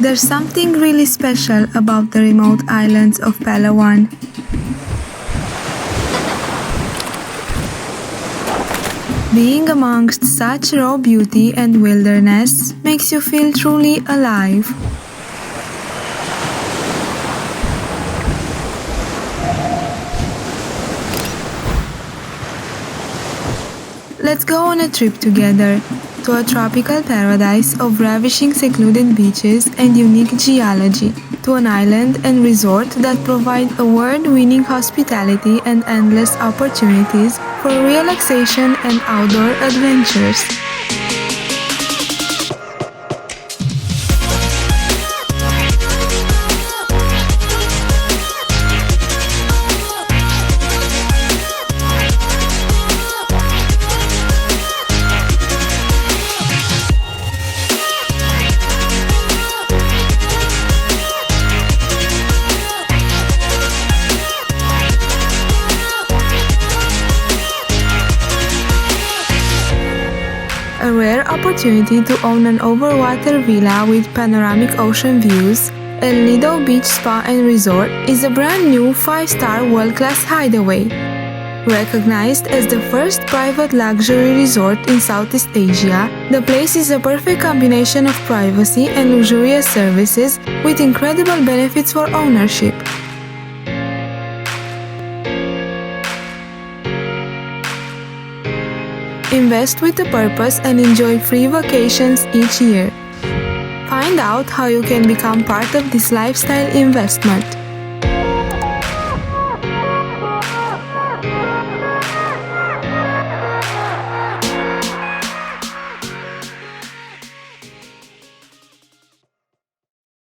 There's something really special about the remote islands of Palawan. Being amongst such raw beauty and wilderness makes you feel truly alive. Let's go on a trip together to a tropical paradise of ravishing secluded beaches and unique geology, to an island and resort that provide award-winning hospitality and endless opportunities for relaxation and outdoor adventures. A rare opportunity to own an overwater villa with panoramic ocean views, El Nido Beach Spa and Resort is a brand new 5-star world-class hideaway. Recognized as the first private luxury resort in Southeast Asia, the place is a perfect combination of privacy and luxurious services with incredible benefits for ownership. Invest with a purpose and enjoy free vacations each year. Find out how you can become part of this lifestyle investment.